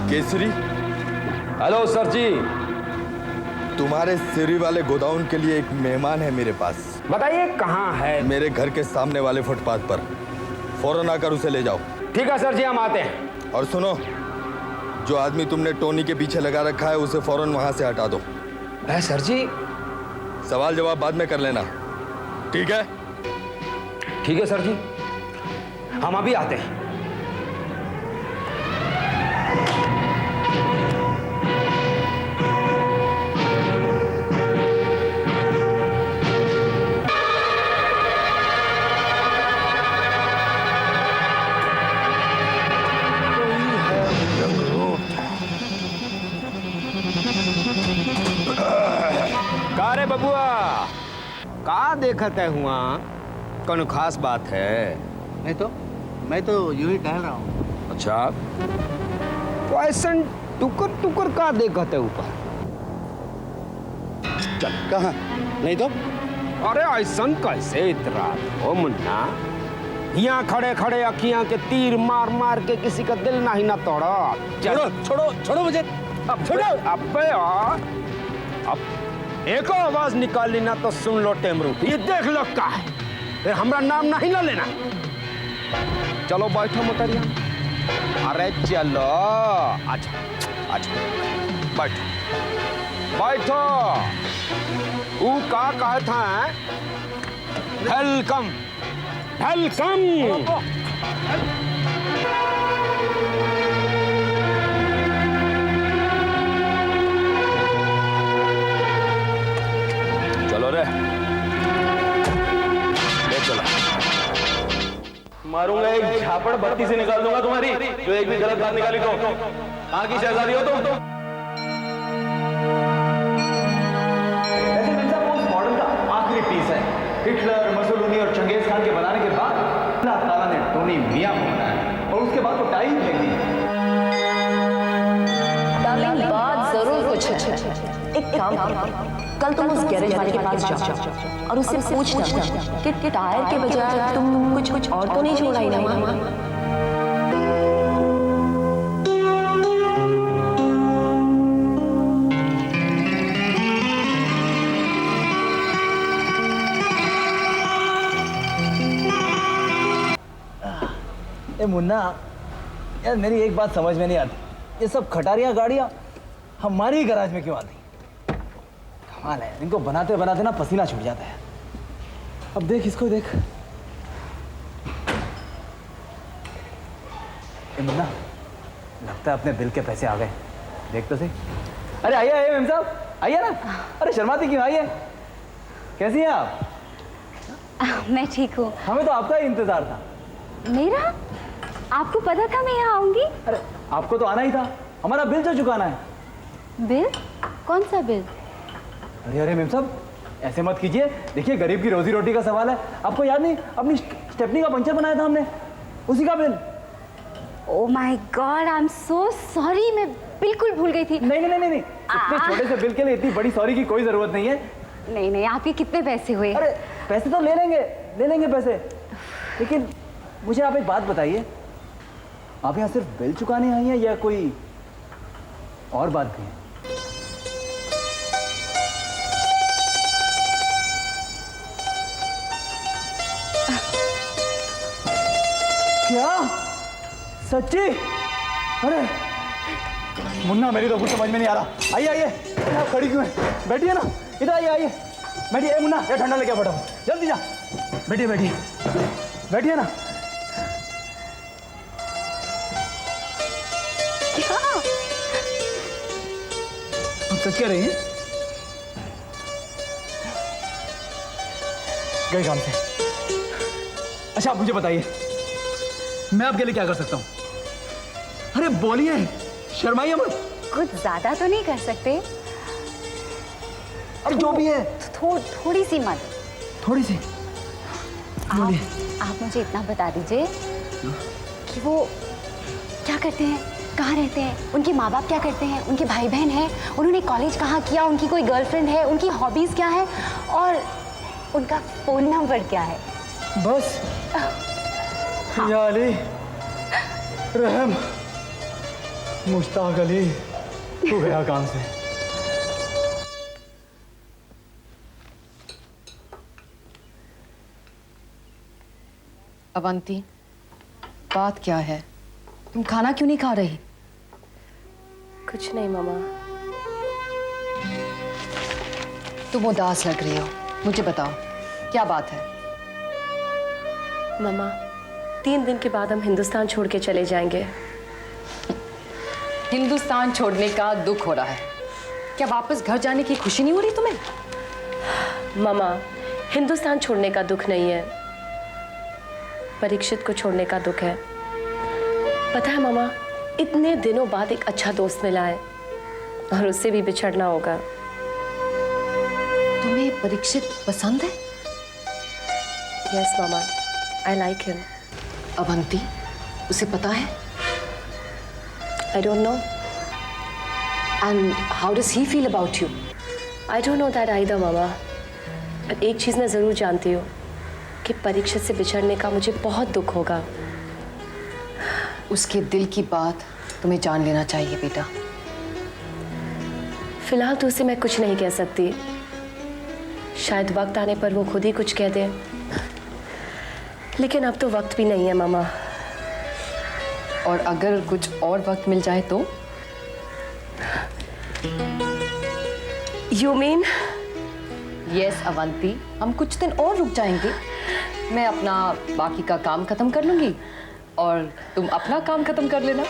Kesari, hello sir जी। तुम्हारे सिरी वाले godown के लिए एक मेहमान है मेरे पास। बताइए कहाँ है? मेरे घर के सामने वाले फुटपाथ पर। फौरन आकर उसे ले जाओ। ठीक है सर जी, हम आते हैं। और सुनो, जो आदमी तुमने टोनी के पीछे लगा रखा है उसे फौरन वहां से हटा दो। सर जी, सवाल जवाब बाद में कर लेना, ठीक है? ठीक है सर जी, हम अभी आते हैं। कारे बबुआ, का देखत है हुआ? कौन खास बात है? मैं तो यूं ही टहल रहा हूँ। अच्छा, तो ऐसा टुकर टुकर का देखत है ऊपर? चल, कहाँ? नहीं तो? अरे ऐसा कैसे इतरा हो मुन्ना? यहाँ खड़े खड़े अखियां के तीर मार मार के किसी का दिल नहीं ना तोड़ा। छोड़ो छोड़ो छोड़ो मुझे, अब छोड़ो। अबे अब एको आवाज निकाली ना तो सुन लो टेमरू, ये देख लो का है, फिर हमारा नाम नहीं ना लेना। चलो बैठो मोटरिया। अरे चलो, अच्छा अच्छा, बैठो बैठो। ऊ का कहा था? Welcome welcome. चलो रे, ले चलो। मारूंगा एक झापड़ बत्ती से निकाल दूंगा तुम्हारी, जो एक भी गलत बात निकाली तो। कहाँ की शहजादी हो तुम? मॉडल का आखिरी पीस है। हिटलर, मसोलिनी और चंगेज खान के बनाने के बाद अल्लाह ताला ने टोनी मियां को बनाया और उसके बाद वो टाई फेंक दी। डार्लिंग, बात जरूर कुछ है। एक काम करो, कल तुम उस गैरेज वाले के पास जाओ और उससे पूछना कि टायर के बजाय तुम कुछ और तो नहीं छोड़ा ही ना वहाँ। ए मुन्ना, यार मेरी एक बात समझ में नहीं आती, ये सब खटारियाँ गाड़ियाँ हमारी ही गैराज में क्यों आती? कमाल है, इनको बनाते बनाते ना पसीना छूट जाता है। अब देख इसको, देख। ए मुन्ना, लगता है अपने बिल के पैसे आ गए। देख तो सही। अरे आइए आइए मेम साहब, आइए ना। अरे शर्माती क्यों? आइए। कैसी हैं आप? मैं ठीक हूँ। हमें तो आपका ही इंतजार था। मेरा? आपको पता था मैं यहाँ आऊंगी? अरे आपको तो आना ही था, हमारा बिल जो चुकाना है। बिल? कौन सा बिल? अरे अरे मेम साहब, ऐसे मत कीजिए। देखिए, गरीब की रोजी रोटी का सवाल है। आपको याद नहीं, अपनी स्टेपनी का पंचर बनाया था हमने, उसी का bill. Oh my God, I am so sorry, मैं बिल्कुल भूल गई थी। नहीं नहीं नहीं नहीं, इतने छोटे से बिल के लिए इतनी बड़ी सॉरी की कोई जरूरत नहीं है। नहीं नहीं, आपके कितने पैसे हुए? अरे पैसे तो ले लेंगे पैसे, लेकिन मुझे आप एक बात बताइए, आप यहाँ सिर्फ बिल चुकाने आई हैं या कोई और बात भी है? क्या सच्ची? अरे मुन्ना, मेरी तो कुछ समझ में नहीं आ रहा। आइए आइए, आप खड़ी क्यों है? बैठिए ना, इधर आइए आइए, बैठिए। मुन्ना, ये ठंडा लेके फटाफट, जल्दी जा। बैठिए बैठिए बैठिए ना। आप सच कह रही हैं? गए काम से। अच्छा आप मुझे बताइए, मैं आपके लिए क्या कर सकता हूँ? अरे बोलिए, शर्माइए मत। कुछ ज्यादा तो नहीं कर सकते, अरे जो भी है। थोड़ी सी मदद। थोड़ी सी। बोलिए। आप मुझे इतना बता दीजिए कि वो क्या करते हैं, कहाँ रहते हैं, उनके माँ बाप क्या करते हैं, उनके भाई बहन हैं, उन्होंने कॉलेज कहाँ किया, उनकी कोई गर्लफ्रेंड है, उनकी हॉबीज क्या है और उनका फोन नंबर क्या है। बस। या अली, रहम, मुश्ताक अली, तू गया काम से। अवंती, बात क्या है? तुम खाना क्यों नहीं खा रही? कुछ नहीं मामा। तुम उदास लग रही हो, मुझे बताओ क्या बात है? मामा, 3 दिन के बाद हम हिंदुस्तान छोड़ के चले जाएंगे। हिंदुस्तान छोड़ने का दुख हो रहा है, क्या वापस घर जाने की खुशी नहीं हो रही तुम्हें? मामा, हिंदुस्तान छोड़ने का दुख नहीं है, परीक्षित को छोड़ने का दुख है। पता है मामा, इतने दिनों बाद एक अच्छा दोस्त मिला है और उससे भी बिछड़ना होगा। तुम्हें परीक्षित पसंद है? यस मामा, आई लाइक हिम। अवंती, उसे पता है? I don't know. And how does he feel about you? I don't know that either मामा, पर एक चीज़ मैं ज़रूर जानती हूँ कि परीक्षित से बिछड़ने का मुझे बहुत दुख होगा। उसके दिल की बात तुम्हें जान लेना चाहिए बेटा। फिलहाल तो उसे मैं कुछ नहीं कह सकती, शायद वक्त आने पर वो खुद ही कुछ कह दे, लेकिन अब तो वक्त भी नहीं है मामा। और अगर कुछ और वक्त मिल जाए तो? You mean? यस अवंती, हम कुछ दिन और रुक जाएंगे। मैं अपना बाकी का काम खत्म कर लूंगी और तुम अपना काम खत्म कर लेना।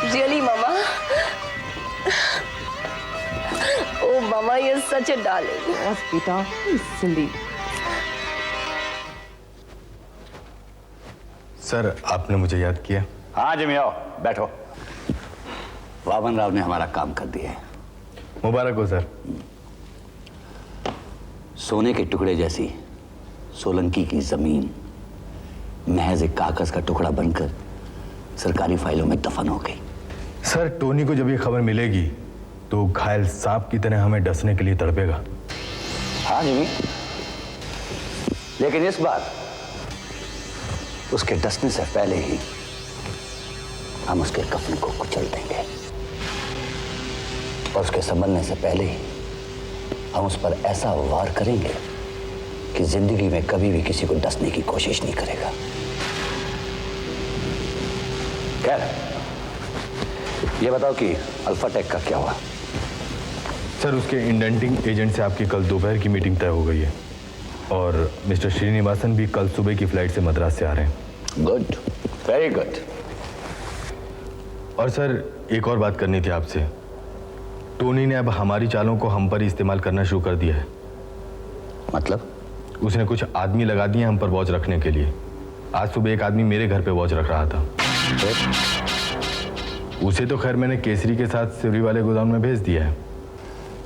Really mama? Oh mama, you are such a darling. बस बेटा, सिल्ली। सर, आपने मुझे याद किया? हाँ जिमी, आओ बैठो। वामन राव ने हमारा काम कर दिया है। मुबारक हो सर। सोने के टुकड़े जैसी सोलंकी की जमीन महज एक कागज का टुकड़ा बनकर सरकारी फाइलों में दफन हो गई। सर, टोनी को जब ये खबर मिलेगी तो घायल सांप की तरह हमें डसने के लिए तड़पेगा। हाँ जिमी, लेकिन इस बार उसके डसने से पहले ही हम उसके कफन को कुचल देंगे और उसके संभलने से पहले ही हम उस पर ऐसा वार करेंगे कि जिंदगी में कभी भी किसी को डसने की कोशिश नहीं करेगा। खैर, ये बताओ कि अल्फाटेक का क्या हुआ? सर, उसके इंडेंटिंग एजेंट से आपकी कल दोपहर की मीटिंग तय हो गई है और मिस्टर श्रीनिवासन भी कल सुबह की फ्लाइट से मद्रास से आ रहे हैं। Good, very good. और सर, एक और बात करनी थी आपसे। टोनी ने अब हमारी चालों को हम पर ही इस्तेमाल करना शुरू कर दिया है। मतलब? उसने कुछ आदमी लगा दिए हम पर वॉच रखने के लिए। आज सुबह एक आदमी मेरे घर पे वॉच रख रहा था। उसे तो खैर मैंने केसरी के साथ सिवरी वाले गोदाम में भेज दिया है।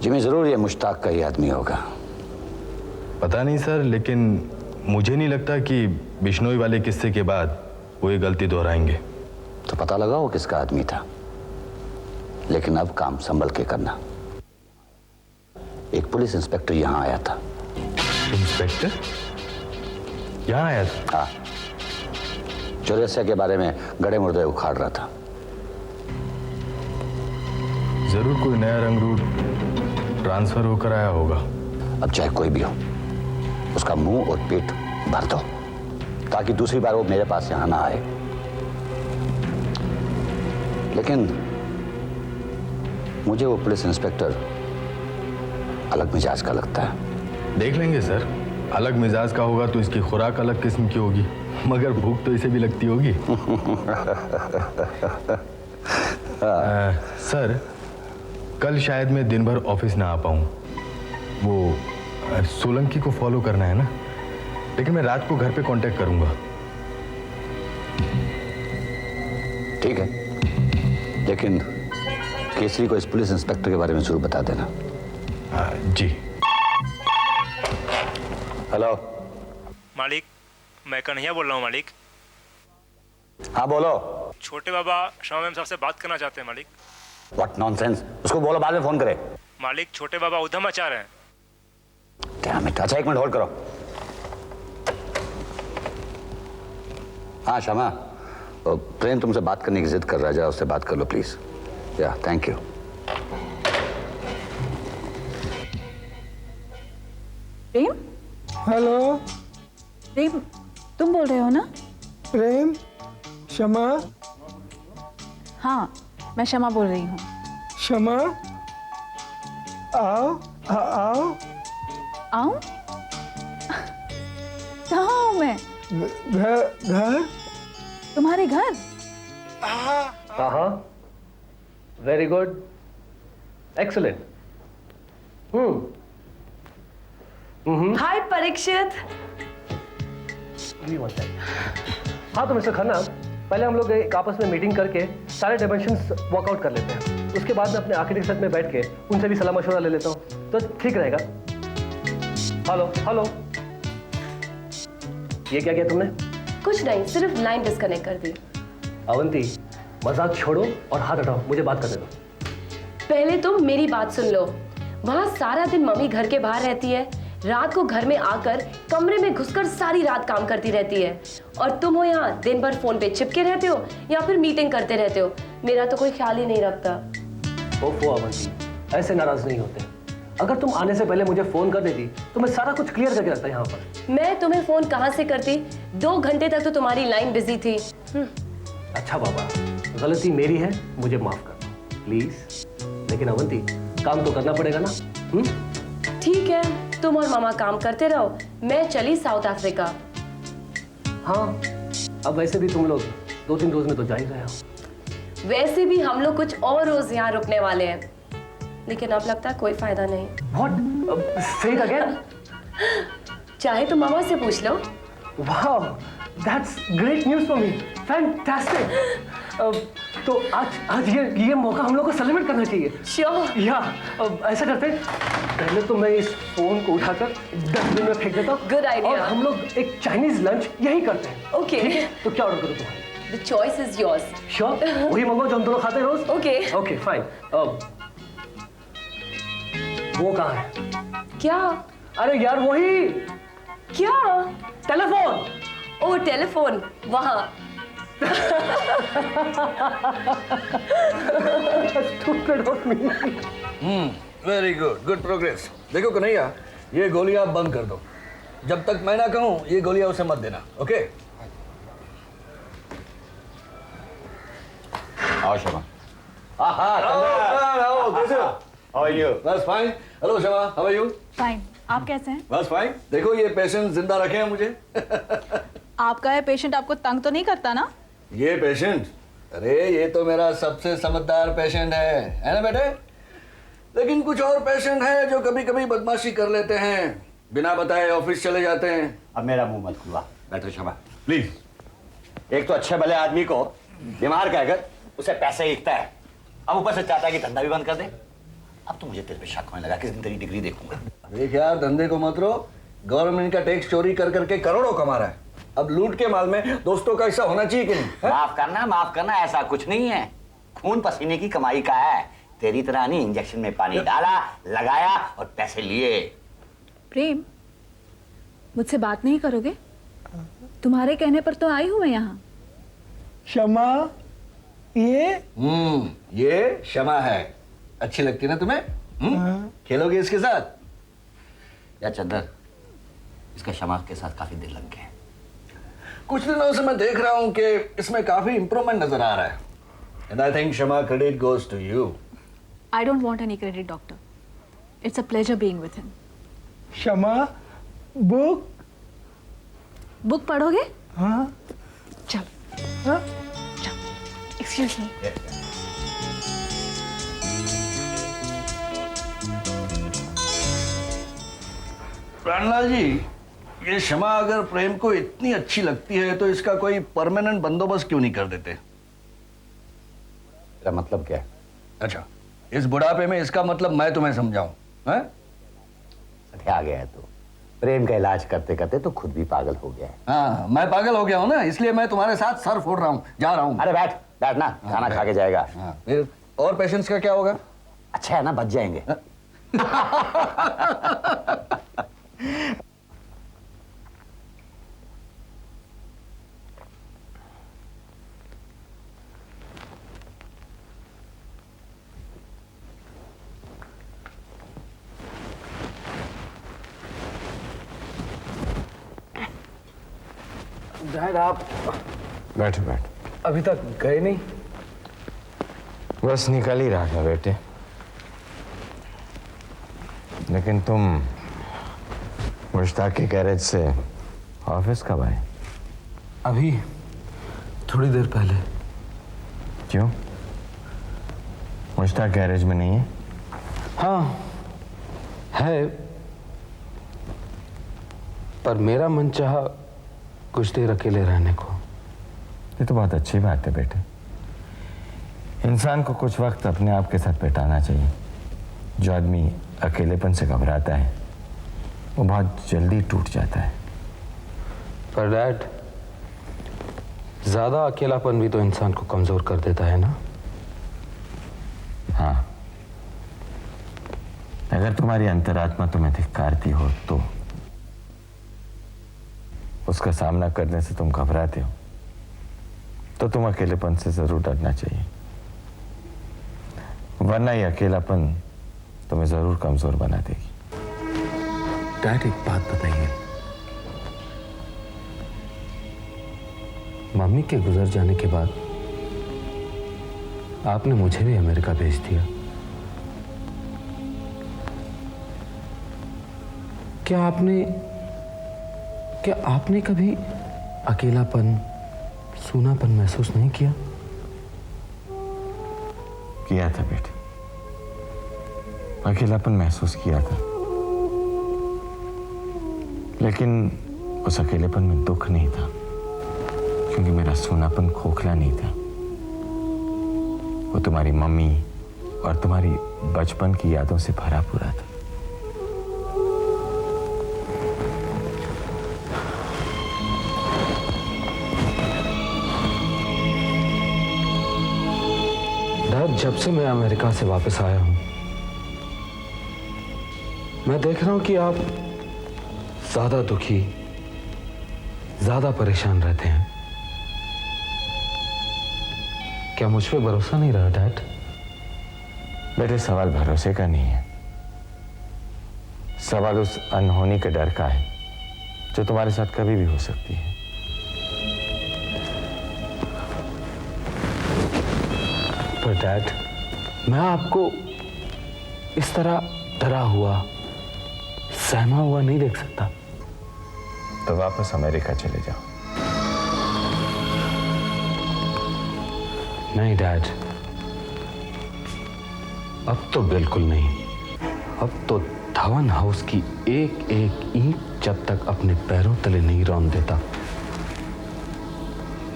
जिमी, जरूर ये मुश्ताक का ही आदमी होगा। पता नहीं सर, लेकिन मुझे नहीं लगता कि बिश्नोई वाले किस्से के बाद वो ये गलती दोहराएंगे। तो पता लगा वो किसका आदमी था, लेकिन अब काम संभल के करना। एक पुलिस इंस्पेक्टर यहां आया था। इंस्पेक्टर यहाँ आया था? हाँ, चौरसिया के बारे में गड़े मुर्दे उखाड़ रहा था। जरूर कोई नया रंग रूट ट्रांसफर होकर आया होगा। अब चाहे कोई भी हो, उसका मुंह और पेट भर दो ताकि दूसरी बार वो मेरे पास यहां ना आए। लेकिन मुझे वो पुलिस इंस्पेक्टर अलग मिजाज का लगता है। देख लेंगे सर, अलग मिजाज का होगा तो इसकी खुराक अलग किस्म की होगी, मगर भूख तो इसे भी लगती होगी। सर, कल शायद मैं दिन भर ऑफिस ना आ पाऊँ। वो सोलंकी को फॉलो करना है ना, लेकिन मैं रात को घर पे कांटेक्ट करूंगा। ठीक है, लेकिन केसरी को इस पुलिस इंस्पेक्टर के बारे में जरूर बता देना। जी। हेलो मालिक, मैं कन्हैया बोल रहा हूँ मालिक। हाँ बोलो। छोटे बाबा शमा मैम साहब से बात करना चाहते हैं मालिक। व्हाट नॉनसेंस, उसको बोलो बाद में फोन करे। मालिक, छोटे बाबा उधम मचा रहे हैं। Damn it. अच्छा 1 मिनट होल्ड करो। हाँ शमा, प्रेम तुमसे बात करने की जिद कर रहा है, जाओ उससे बात कर लो प्लीज। या थैंक यू। प्रेम? हेलो प्रेम, तुम बोल रहे हो ना? प्रेम, क्षमा, हाँ, मैं क्षमा बोल रही हूँ। क्षमा, आओ आओ। आऊं? कहाँ हूँ मैं? घर। तुम्हारे घर? हाँ, वेरी गुड, एक्सलेंट। हाय परीक्षित। हाँ तो मिस्टर खन्ना, पहले हम लोग एक आपस में मीटिंग करके सारे डायमेंशंस वर्कआउट कर लेते हैं। उसके बाद में अपने आर्किटेक्ट साथ में बैठ के उनसे भी सलाह मशवरा ले लेता हूँ, तो ठीक रहेगा। हेलो हेलो, ये क्या किया तुमने? कुछ नहीं, सिर्फ लाइन डिस्कनेक्ट कर दी। अवंती, मजाक छोड़ो और हाथ हटाओ, मुझे बात करने दो। पहले तुम मेरी बात सुन लो। वहां सारा दिन मम्मी घर के बाहर रहती है, रात को घर में आकर कमरे में घुसकर सारी रात काम करती रहती है, और तुम हो यहाँ दिन भर फोन पे चिपके रहते हो या फिर मीटिंग करते रहते हो। मेरा तो कोई ख्याल ही नहीं रखता। ओफो अवंती, ऐसे नाराज नहीं होते। अगर तुम आने से पहले मुझे फोन कर देती तो मैं सारा कुछ क्लियर करके रखता यहाँ पर। मैं तुम्हें फोन कहाँ से करती? 2 घंटे तक तो तुम्हारी लाइन बिजी थी। अच्छा बाबा, गलती मेरी है, मुझे माफ कर दो प्लीज। लेकिन अवंती, काम तो करना पड़ेगा ना। ठीक है, तुम और मामा काम करते रहो, मैं चली साउथ अफ्रीका। हाँ, अब वैसे भी तुम लोग 2-3 रोज में तो जा ही रहे हो। वैसे भी हम लोग कुछ और रोज यहाँ रुकने वाले हैं, लेकिन अब लगता है कोई फायदा नहीं। What? Say it again? चाहे तो मामा से पूछ लो। Wow, that's great news for me. Fantastic. तो आज ये मौका हम लोग को सेलिब्रेट करना चाहिए। Sure. या ऐसा करते हैं, पहले तो मैं इस फोन को उठाकर डस्टबिन में फेंक देता हूँ। Good idea. और हम लोग एक चाइनीज लंच यही करते हैं। Okay. ठीक है? तो क्या ऑर्डर करूँ तुम्हारे? The choice is yours. Sure. वही मंगो जो हम दोनों खाते हैं रोज। Okay. Okay, fine. वो कहाँ है? क्या? अरे यार वही क्या? टेलीफोन। ओ टेलीफोन, वहाँ। Stupid of me. Very good, good progress. देखो कन्हैया, ये गोलियां बंद कर दो। जब तक मैं ना कहूं ये गोलियां उसे मत देना, ओके? आओ शमा। How are you? बस fine. Hello Shama, how are you? Fine, आप कैसे हैं? बस फाइन। देखो ये पेशेंट जिंदा रखे हैं मुझे। आपका ये पेशेंट आपको तंग तो नहीं करता ना? ये पेशेंट? अरे ये तो मेरा सबसे समझदार पेशेंट है ना बेटे? लेकिन कुछ और पेशेंट हैं जो कभी कभी बदमाशी कर लेते हैं, बिना बताए ऑफिस चले जाते हैं। अब मेरा मुंह मत खुलवा, बैठो शमा प्लीज। एक तो अच्छे भले आदमी को बीमार कहकर उसे पैसे ईकता है, अब ऊपर से चाहता है कि धंधा भी बंद कर दे। अब तो मुझे तेरे पे शक होने लगा, किस दिन तेरी डिग्री देखूंगा। देख यार, धंधे को मत रो। गवर्नमेंट का टैक्स चोरी कर करके करोड़ों कमा रहा है। अब लूट के माल में दोस्तों का हिस्सा होना चाहिए कि नहीं? माफ करना, ऐसा कुछ नहीं है। खून पसीने की कमाई का है। तेरी तरह नहीं इंजेक्शन में पानी डाला, लगाया और पैसे लिए। प्रेम, मुझसे बात नहीं करोगे? तुम्हारे कहने पर तो आई हूं मैं यहाँ। क्षमा, ये क्षमा है। अच्छी लगती ना तुम्हें? खेलोगे इसके साथ? या चंदर, इसका शमा के साथ काफी देर लग गए। कुछ दिनों से मैं देख रहा हूं कि इसमें काफी इंप्रूवमेंट नजर आ रहा है। And I think Shama credit goes to you. I don't want any credit, doctor. It's a pleasure being with him. क्षमा, बुक। बुक पढ़ोगे? हाँ। चलो। हाँ? चलो। Excuse me. प्राणलाल जी, ये शमा अगर प्रेम को इतनी अच्छी लगती है तो इसका कोई परमानेंट बंदोबस्त क्यों नहीं कर देते? तेरा मतलब क्या है? अच्छा, इस बुढ़ापे में इसका मतलब मैं तुम्हें समझाऊं? हैं? आ गया है तो प्रेम का इलाज करते करते तो खुद भी पागल हो गया है। हाँ, मैं पागल हो गया हूं ना, इसलिए मैं तुम्हारे साथ सर फोड़ रहा हूं, जा रहा हूं। अरे बैठ बैठ ना, खाना खा के जाएगा। हाँ, फिर और पेशेंट्स का क्या होगा? अच्छा है ना, बच जाएंगे। डैड आप बैठो बैठ। अभी तक गए नहीं? बस निकल ही रहा था बेटे, लेकिन तुम मुश्ताक के गैरेज से ऑफिस कब आए? अभी थोड़ी देर पहले। क्यों, मुश्ताक गैरेज में नहीं है? हाँ है, पर मेरा मन चाहा कुछ देर अकेले रहने को। ये तो बहुत अच्छी बात है बेटे, इंसान को कुछ वक्त अपने आप के साथ बिताना चाहिए। जो आदमी अकेलेपन से घबराता है वो बहुत जल्दी टूट जाता है। पर डैड, ज्यादा अकेलापन भी तो इंसान को कमजोर कर देता है ना? हाँ, अगर तुम्हारी अंतरात्मा तुम्हें धिक्कारती हो तो उसका सामना करने से तुम घबराते हो तो तुम अकेलेपन से जरूर डरना चाहिए, वरना ये अकेलापन तुम्हें जरूर कमजोर बना देगी। डैड एक बात बताइए, मम्मी के गुजर जाने के बाद आपने मुझे भी अमेरिका भेज दिया। क्या आपने कभी अकेलापन, सूनापन महसूस नहीं किया? किया था बेटे, अकेलापन महसूस किया था, लेकिन उस अकेलेपन में दुख नहीं था, क्योंकि मेरा सूनापन खोखला नहीं था। वो तुम्हारी मम्मी और तुम्हारी बचपन की यादों से भरा पूरा था। जब से मैं अमेरिका से वापस आया हूं, मैं देख रहा हूं कि आप ज्यादा दुखी, ज्यादा परेशान रहते हैं। क्या मुझ पे भरोसा नहीं रहा डैड? बेटे, सवाल भरोसे का नहीं है, सवाल उस अनहोनी के डर का है जो तुम्हारे साथ कभी भी हो सकती है। पर डैड, मैं आपको इस तरह डरा हुआ, सहमा हुआ नहीं देख सकता। तो वापस अमेरिका चले जाओ। नहीं डैड, अब तो बिल्कुल नहीं। अब तो धवन हाउस की एक एक ईंट जब तक अपने पैरों तले नहीं रौंद देता,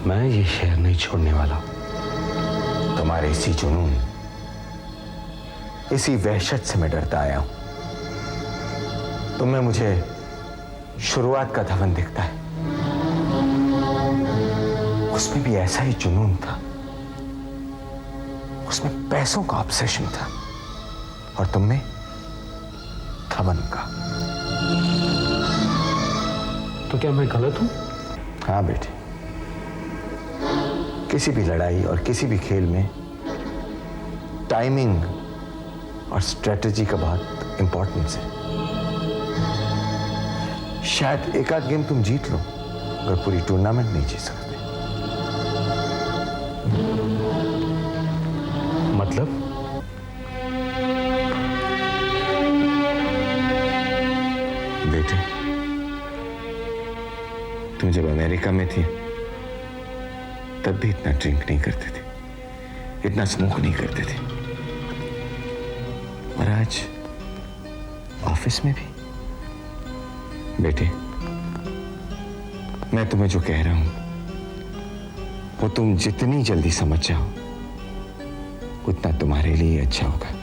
मैं ये शहर नहीं छोड़ने वाला। तुम्हारे इसी जुनून, इसी वहशत से मैं डरता आया हूं। तुम्हें मुझे शुरुआत का धवन दिखता है, उसमें भी ऐसा ही जुनून था, उसमें पैसों का ऑब्सेशन था, और तुम में धवन का। तो क्या मैं गलत हूं? हाँ बेटे, किसी भी लड़ाई और किसी भी खेल में टाइमिंग और स्ट्रेटजी का बहुत इंपॉर्टेंस है। शायद एक आध गेम तुम जीत लो, मगर पूरी टूर्नामेंट नहीं जीत सकते। मतलब? बेटे, तुम जब अमेरिका में थी तब भी इतना ड्रिंक नहीं करते थे, इतना स्मोक नहीं करते थे, और आज ऑफिस में भी। बेटे, मैं तुम्हें जो कह रहा हूं वो तुम जितनी जल्दी समझ जाओ उतना तुम्हारे लिए अच्छा होगा।